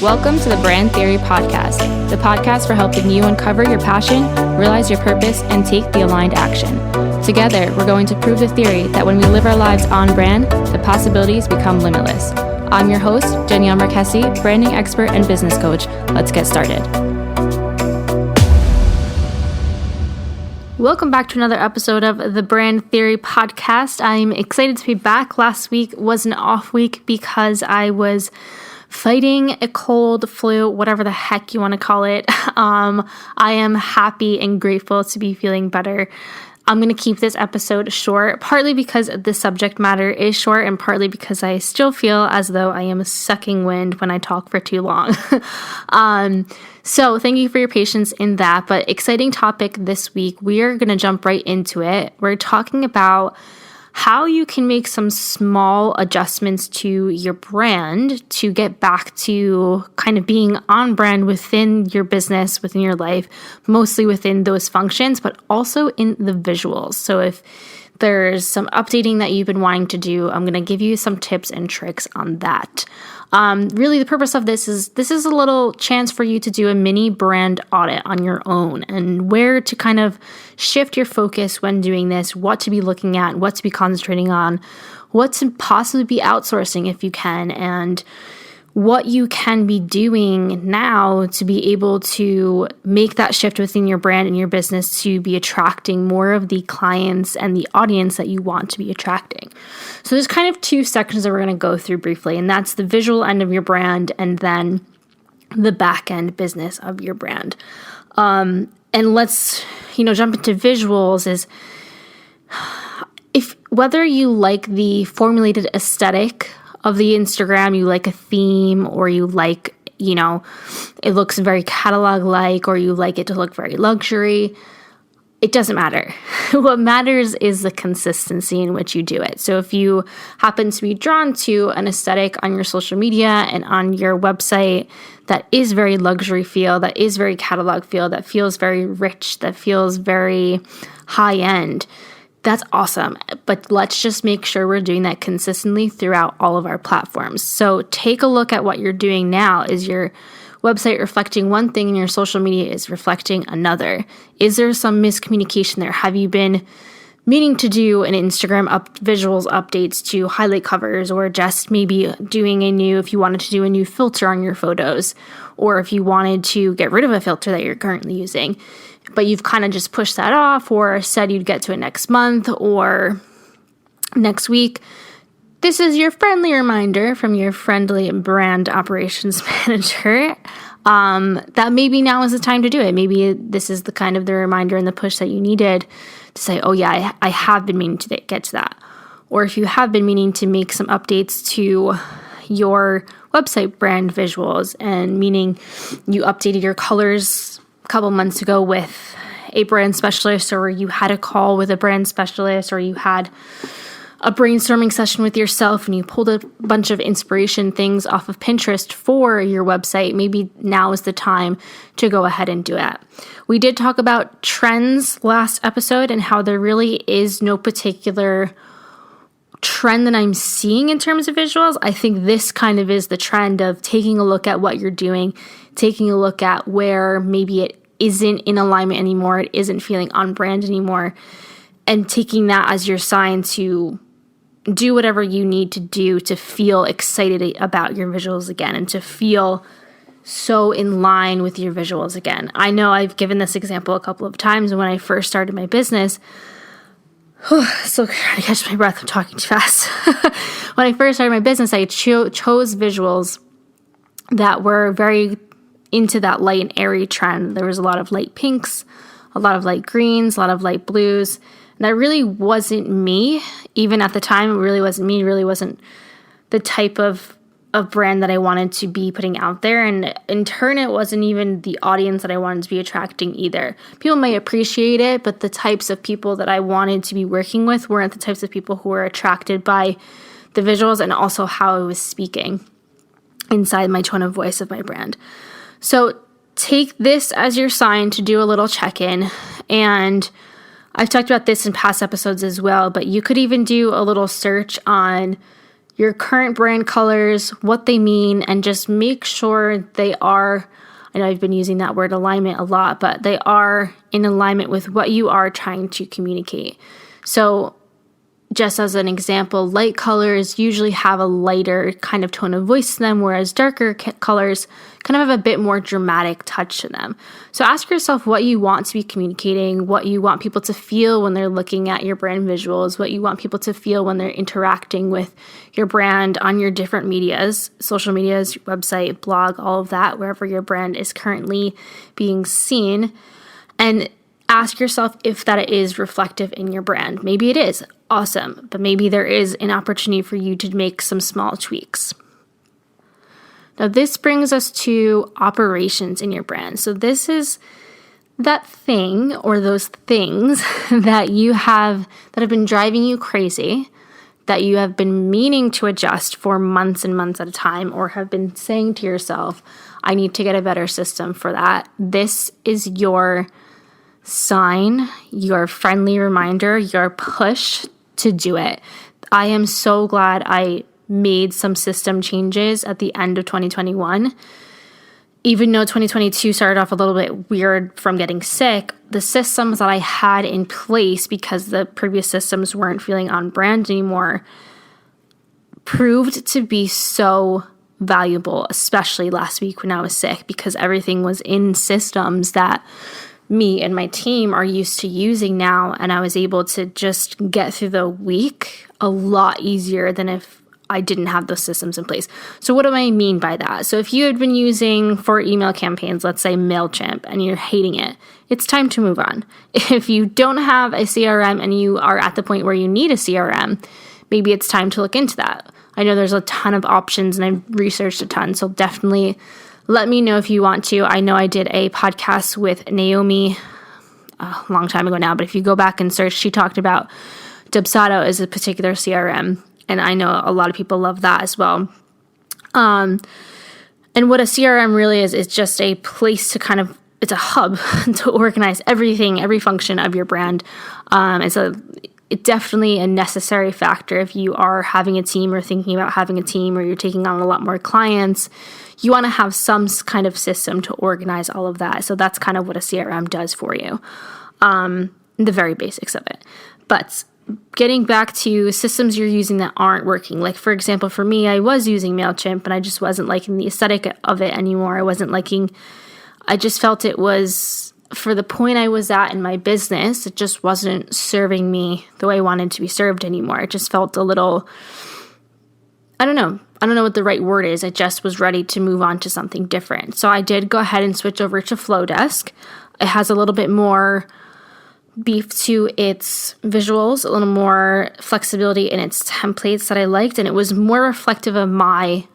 Welcome to the Brand Theory Podcast, the podcast for helping you uncover your passion, realize your purpose, and take the aligned action. Together, we're going to prove the theory that when we live our lives on brand, the possibilities become limitless. I'm your host, Danielle Marquesi, branding expert and business coach. Let's get started. Welcome back to another episode of the Brand Theory Podcast. I'm excited to be back. Last week was an off week because I was fighting a cold, flu, whatever the heck you want to call it. I am happy and grateful to be feeling better. I'm going to keep this episode short, partly because the subject matter is short and partly because I still feel as though I am sucking wind when I talk for too long. So thank you for your patience in that, but exciting topic this week. We are going to jump right into it. We're talking about how you can make some small adjustments to your brand to get back to kind of being on brand within your business, within your life, mostly within those functions, but also in the visuals. So if there's some updating that you've been wanting to do, I'm going to give you some tips and tricks on that. Really, the purpose of this is a little chance for you to do a mini brand audit on your own and where to kind of shift your focus when doing this, what to be looking at, what to be concentrating on, what to possibly be outsourcing if you can, and what you can be doing now to be able to make that shift within your brand and your business to be attracting more of the clients and the audience that you want to be attracting. So there's kind of two sections that we're going to go through briefly, and that's the visual end of your brand and then the back end business of your brand. And let's, jump into visuals is if whether you like the formulated aesthetic of the Instagram, you like a theme, or you like, it looks very catalog-like, or you like it to look very luxury, it doesn't matter. What matters is the consistency in which you do it. So if you happen to be drawn to an aesthetic on your social media and on your website that is very luxury feel, that is very catalog feel, that feels very rich, that feels very high-end, that's awesome, but let's just make sure we're doing that consistently throughout all of our platforms. So take a look at what you're doing now. Is your website reflecting one thing and your social media is reflecting another? Is there some miscommunication there? Have you been meaning to do an Instagram visuals updates to highlight covers, or just maybe doing if you wanted to do a new filter on your photos, or if you wanted to get rid of a filter that you're currently using, but you've kind of just pushed that off or said you'd get to it next month or next week? This is your friendly reminder from your friendly brand operations manager that maybe now is the time to do it. Maybe this is the kind of the reminder and the push that you needed to say, oh yeah, I have been meaning to get to that. Or if you have been meaning to make some updates to your website brand visuals, and meaning you updated your colors a couple months ago with a brand specialist, or you had a call with a brand specialist, or you had a brainstorming session with yourself and you pulled a bunch of inspiration things off of Pinterest for your website, maybe now is the time to go ahead and do it. We did talk about trends last episode and how there really is no particular trend that I'm seeing in terms of visuals. I think this kind of is the trend of taking a look at what you're doing, taking a look at where maybe it isn't in alignment anymore, it isn't feeling on brand anymore, and taking that as your sign to do whatever you need to do to feel excited about your visuals again and to feel so in line with your visuals again. I know I've given this example a couple of times, and when I first started my business, still trying to catch my breath, I'm talking too fast. When I first started my business, I chose visuals that were very into that light and airy trend. There was a lot of light pinks, a lot of light greens, a lot of light blues. And that really wasn't me. Even at the time, it really wasn't me. It really wasn't the type of brand that I wanted to be putting out there. And in turn, it wasn't even the audience that I wanted to be attracting either. People might appreciate it, but the types of people that I wanted to be working with weren't the types of people who were attracted by the visuals and also how I was speaking inside my tone of voice of my brand. So take this as your sign to do a little check-in. And I've talked about this in past episodes as well, but you could even do a little search on your current brand colors, what they mean, and just make sure they are, I know I've been using that word alignment a lot, but they are in alignment with what you are trying to communicate. So just as an example, light colors usually have a lighter kind of tone of voice to them, whereas darker colors kind of have a bit more dramatic touch to them. So ask yourself what you want to be communicating, what you want people to feel when they're looking at your brand visuals, what you want people to feel when they're interacting with your brand on your different medias, social medias, website, blog, all of that, wherever your brand is currently being seen. And ask yourself if that is reflective in your brand. Maybe it is. Awesome. But maybe there is an opportunity for you to make some small tweaks. Now, this brings us to operations in your brand. So this is that thing or those things that you have that have been driving you crazy, that you have been meaning to adjust for months and months at a time, or have been saying to yourself, I need to get a better system for that. This is your sign, your friendly reminder, your push to do it. I am so glad I made some system changes at the end of 2021. Even though 2022 started off a little bit weird from getting sick, the systems that I had in place, because the previous systems weren't feeling on brand anymore, proved to be so valuable, especially last week when I was sick, because everything was in systems that me and my team are used to using now, and I was able to just get through the week a lot easier than if I didn't have those systems in place. So what do I mean by that? So if you had been using for email campaigns, let's say MailChimp, and you're hating it, it's time to move on. If you don't have a CRM and you are at the point where you need a CRM, maybe it's time to look into that. I know there's a ton of options and I've researched a ton, so definitely let me know if you want to. I know I did a podcast with Naomi a long time ago now, but if you go back and search, she talked about Dubsado as a particular CRM, and I know a lot of people love that as well. And what a CRM really is just a place to kind of, it's a hub to organize everything, every function of your brand. It's definitely a necessary factor if you are having a team or thinking about having a team, or you're taking on a lot more clients. You want to have some kind of system to organize all of that. So that's kind of what a CRM does for you, the very basics of it. But getting back to systems you're using that aren't working. Like, for example, for me, I was using MailChimp and I just wasn't liking the aesthetic of it anymore. I just felt it was, for the point I was at in my business, it just wasn't serving me the way I wanted to be served anymore. It just felt a little, I don't know what the right word is. I just was ready to move on to something different. So I did go ahead and switch over to FloDesk. It has a little bit more beef to its visuals, a little more flexibility in its templates that I liked, and it was more reflective of my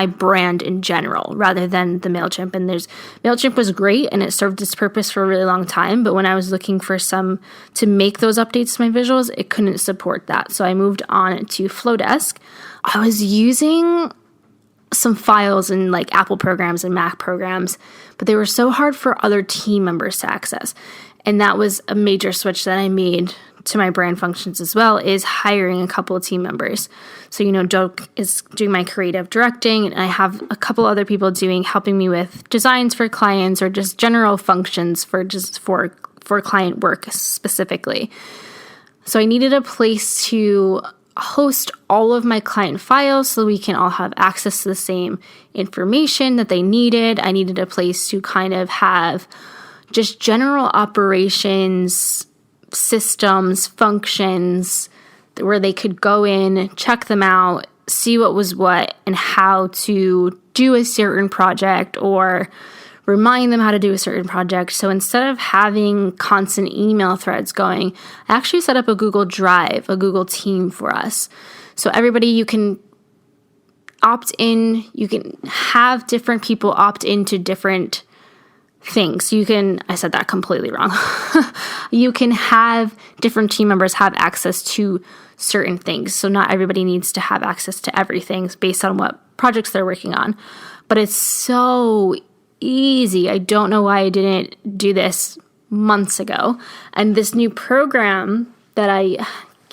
brand in general rather than the MailChimp. And MailChimp was great and it served its purpose for a really long time, but when I was looking for to make those updates to my visuals, it couldn't support that. So I moved on to FloDesk. I was using some files in like Apple programs and Mac programs, but they were so hard for other team members to access. And that was a major switch that I made to my brand functions as well, is hiring a couple of team members. So, Doak is doing my creative directing, and I have a couple other people helping me with designs for clients or just general functions for client work specifically. So I needed a place to host all of my client files so we can all have access to the same information that they needed. I needed a place to kind of have just general operations, systems, functions, where they could go in, check them out, see what was what, and how to do a certain project or remind them how to do a certain project. So instead of having constant email threads going, I actually set up a Google Drive, a Google team for us. So everybody, you can opt in, you can have different people opt into different things. I said that completely wrong. You can have different team members have access to certain things. So not everybody needs to have access to everything based on what projects they're working on. But it's so easy. I don't know why I didn't do this months ago. And this new program that I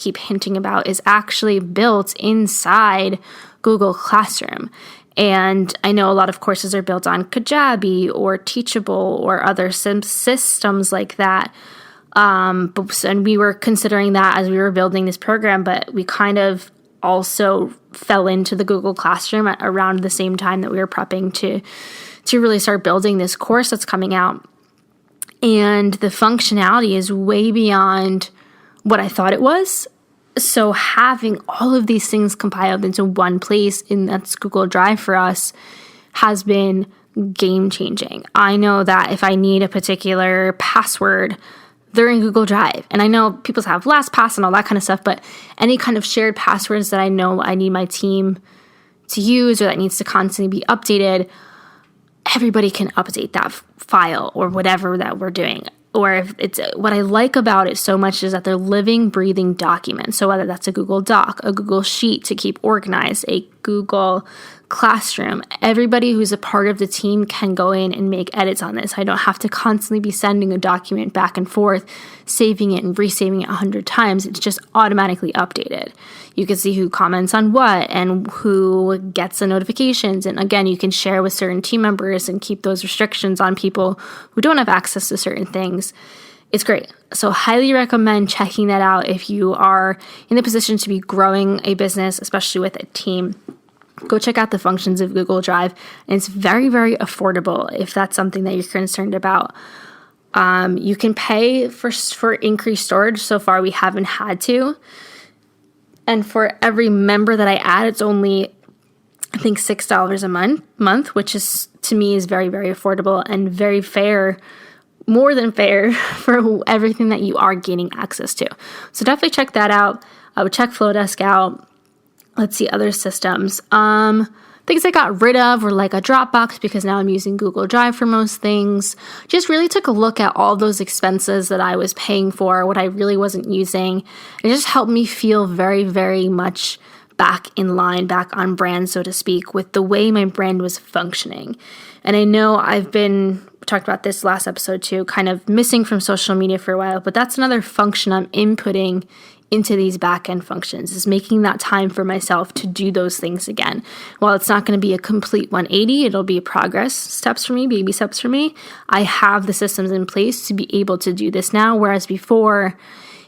keep hinting about is actually built inside Google Classroom. And I know a lot of courses are built on Kajabi or Teachable or other systems like that. And we were considering that as we were building this program, but we kind of also fell into the Google Classroom at around the same time that we were prepping to really start building this course that's coming out. And the functionality is way beyond what I thought it was. So having all of these things compiled into one place, and that's Google Drive for us, has been game changing. I know that if I need a particular password, they're in Google Drive. And I know people have LastPass and all that kind of stuff, but any kind of shared passwords that I know I need my team to use or that needs to constantly be updated, everybody can update that file or whatever that we're doing. Or if it's what I like about it so much is that they're living, breathing documents. So whether that's a Google Doc, a Google Sheet to keep organized, a Google Classroom, everybody who's a part of the team can go in and make edits on this. I don't have to constantly be sending a document back and forth, saving it and resaving it 100 times. It's just automatically updated. You can see who comments on what and who gets the notifications. And again, you can share with certain team members and keep those restrictions on people who don't have access to certain things. It's great. So highly recommend checking that out if you are in the position to be growing a business, especially with a team. Go check out the functions of Google Drive. And it's very, very affordable if that's something that you're concerned about. You can pay for increased storage. So far, we haven't had to. And for every member that I add, it's only, I think, $6 a month, which is, to me, is very, very affordable and very fair, more than fair for everything that you are gaining access to. So definitely check that out. I would check FloDesk out. Let's see other systems. Things I got rid of were like a Dropbox because now I'm using Google Drive for most things. Just really took a look at all those expenses that I was paying for, what I really wasn't using. It just helped me feel very, very much back in line, back on brand, so to speak, with the way my brand was functioning. And I know talked about this last episode too, kind of missing from social media for a while, but that's another function I'm inputting into these back-end functions, is making that time for myself to do those things again. While it's not going to be a complete 180, it'll be progress steps for me, baby steps for me. I have the systems in place to be able to do this now, whereas before,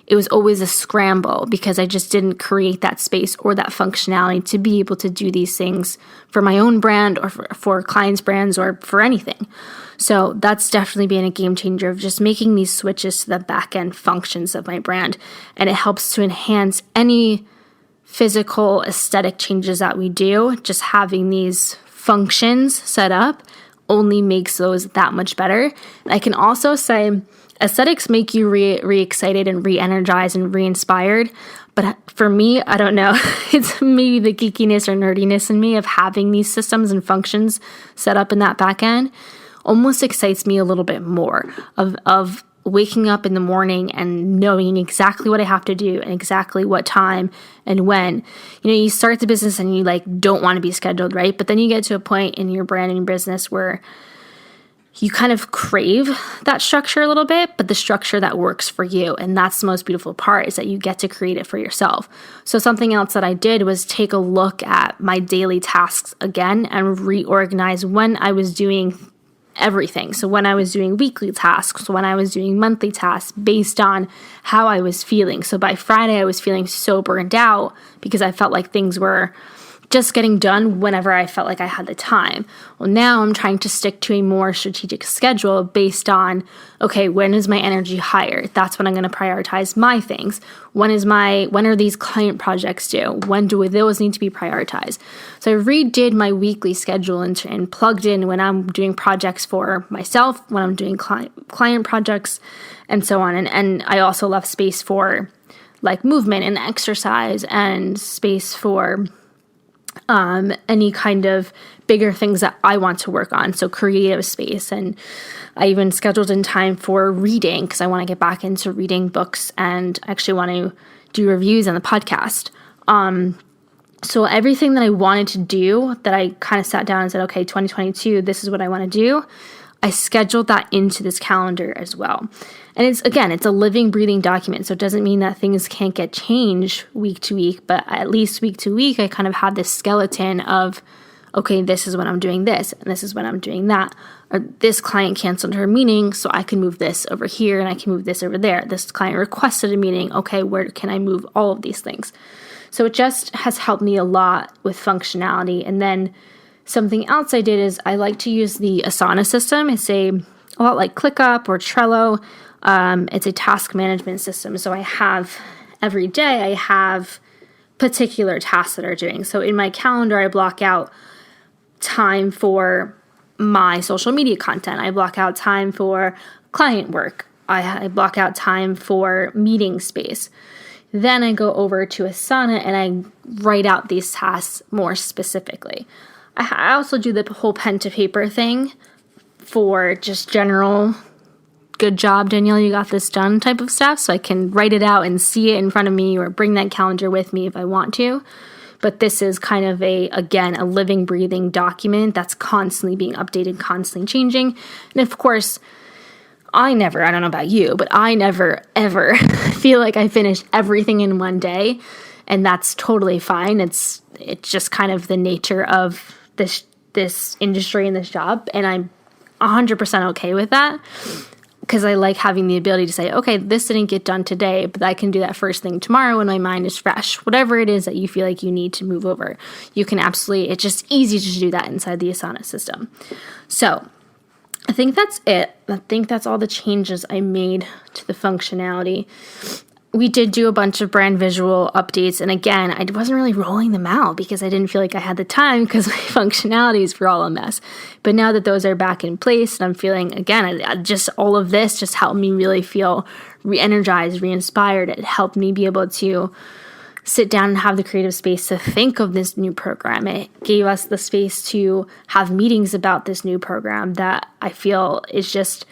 it was always a scramble because I just didn't create that space or that functionality to be able to do these things for my own brand or for clients' brands or for anything. So that's definitely been a game changer of just making these switches to the back end functions of my brand. And it helps to enhance any physical aesthetic changes that we do. Just having these functions set up only makes those that much better. I can also say aesthetics make you re-excited and re-energized and re-inspired. But for me, I don't know, it's maybe the geekiness or nerdiness in me of having these systems and functions set up in that back end almost excites me a little bit more of waking up in the morning and knowing exactly what I have to do and exactly what time and when. You start the business and you don't want to be scheduled, right? But then you get to a point in your brand and your business where you kind of crave that structure a little bit, but the structure that works for you. And that's the most beautiful part, is that you get to create it for yourself. So something else that I did was take a look at my daily tasks again and reorganize when I was doing everything. So when I was doing weekly tasks, when I was doing monthly tasks based on how I was feeling. So by Friday, I was feeling so burned out because I felt like things were just getting done whenever I felt like I had the time. Well, now I'm trying to stick to a more strategic schedule based on, okay, when is my energy higher? That's when I'm going to prioritize my things. When are these client projects due? When do those need to be prioritized? So I redid my weekly schedule and plugged in when I'm doing projects for myself, when I'm doing client projects, and so on. And I also left space for movement and exercise and space for any kind of bigger things that I want to work on. So creative space. And I even scheduled in time for reading because I want to get back into reading books and actually want to do reviews on the podcast. So everything that I wanted to do, that I kind of sat down and said, okay, 2022, this is what I want to do. I scheduled that into this calendar as well. And it's a living, breathing document. So it doesn't mean that things can't get changed week to week, but at least week to week, I kind of have this skeleton of, okay, this is when I'm doing this, and this is when I'm doing that. Or this client canceled her meeting, so I can move this over here, and I can move this over there. This client requested a meeting. Okay, where can I move all of these things? So it just has helped me a lot with functionality. And then something else I did is I like to use the Asana system. It's a lot like ClickUp or Trello. It's a task management system. So I have every day, I have particular tasks that are doing. So in my calendar, I block out time for my social media content. I block out time for client work. I block out time for meeting space. Then I go over to Asana and I write out these tasks more specifically. I also do the whole pen to paper thing for just general, good job, Danielle, you got this done type of stuff. So I can write it out and see it in front of me or bring that calendar with me if I want to. But this is kind of a living, breathing document that's constantly being updated, constantly changing. And of course, I don't know about you, but I never, ever feel like I finished everything in one day. And that's totally fine. It's just kind of the nature of this industry and this job. And I'm 100% okay with that because I like having the ability to say, okay, this didn't get done today, but I can do that first thing tomorrow when my mind is fresh. Whatever it is that you feel like you need to move over, you can absolutely, it's just easy to do that inside the Asana system. So I think that's it. I think that's all the changes I made to the functionality. We did do a bunch of brand visual updates. And again, I wasn't really rolling them out because I didn't feel like I had the time because my functionalities were all a mess. But now that those are back in place and I'm feeling, again, just all of this just helped me really feel re-energized, re-inspired. It helped me be able to sit down and have the creative space to think of this new program. It gave us the space to have meetings about this new program that I feel is just,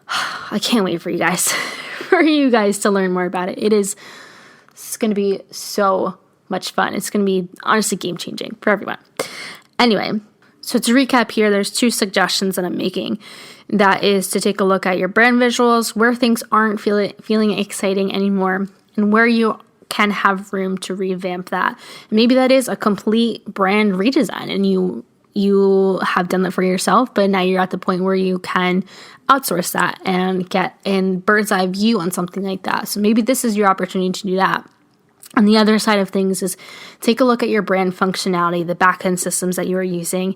I can't wait for you guys. For you guys to learn more about it. It's going to be so much fun. It's going to be honestly game-changing for everyone. Anyway, so to recap here, there's 2 suggestions that I'm making. That is to take a look at your brand visuals, where things aren't feeling exciting anymore, and where you can have room to revamp that. Maybe that is a complete brand redesign, and you have done that for yourself, but now you're at the point where you can outsource that and get in bird's eye view on something like that. So maybe this is your opportunity to do that. On the other side of things is take a look at your brand functionality, the backend systems that you are using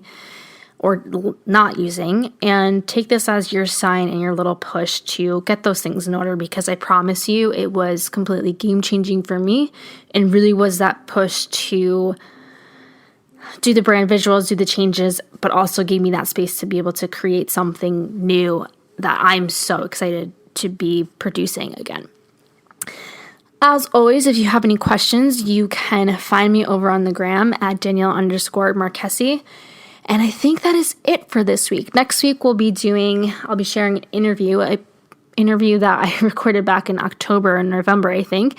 or not using, and take this as your sign and your little push to get those things in order, because I promise you it was completely game-changing for me and really was that push to do the brand visuals, do the changes, but also gave me that space to be able to create something new that I'm so excited to be producing again. As always, if you have any questions, you can find me over on the gram at Danielle_Marchesi. And I think that is it for this week. Next week, I'll be sharing an interview that I recorded back in October and November, I think.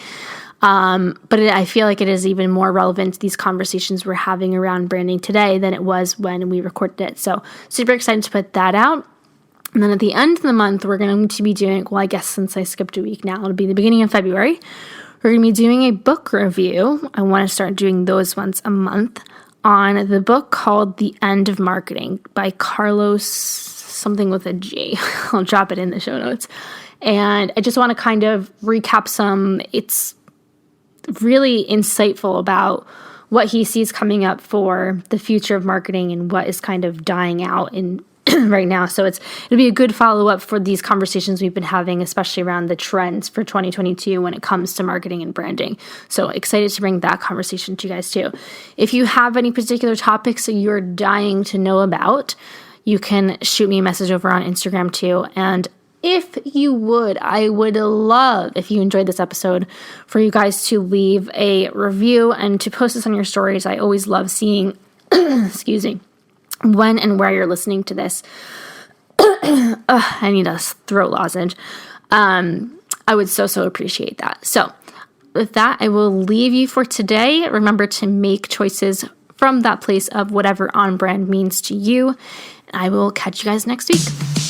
But I feel like it is even more relevant to these conversations we're having around branding today than it was when we recorded it. So super excited to put that out. And then at the end of the month, we're going to be doing, I guess since I skipped a week now, it'll be the beginning of February. We're going to be doing a book review. I want to start doing those once a month on the book called The End of Marketing by Carlos, something with a G. I'll drop it in the show notes. And I just want to kind of recap it's really insightful about what he sees coming up for the future of marketing and what is kind of dying out in right now. So it'll be a good follow-up for these conversations we've been having, especially around the trends for 2022 when it comes to marketing and branding. So excited to bring that conversation to you guys too. If you have any particular topics that you're dying to know about, you can shoot me a message over on Instagram too. And if you would, I would love, if you enjoyed this episode, for you guys to leave a review and to post this on your stories. I always love seeing, excuse me, when and where you're listening to this. I need a throat lozenge. I would so appreciate that. So with that, I will leave you for today. Remember to make choices from that place of whatever on brand means to you. I will catch you guys next week.